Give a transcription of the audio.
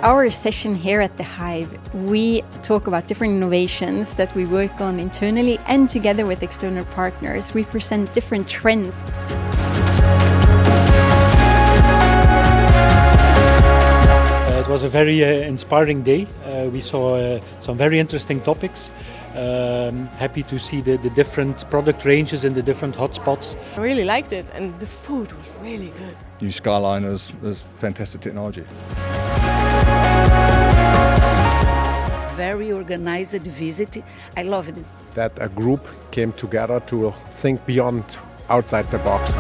our session here at the Hive, we talk about different innovations that we work on internally, and together with external partners, we present different trends. It was a very inspiring day. We saw some very interesting topics. Happy to see the different product ranges in the different hotspots. I really liked it, and the food was really good. New Skyliners is fantastic technology. Very organized visit. I loved it. That a group came together to think beyond outside the box.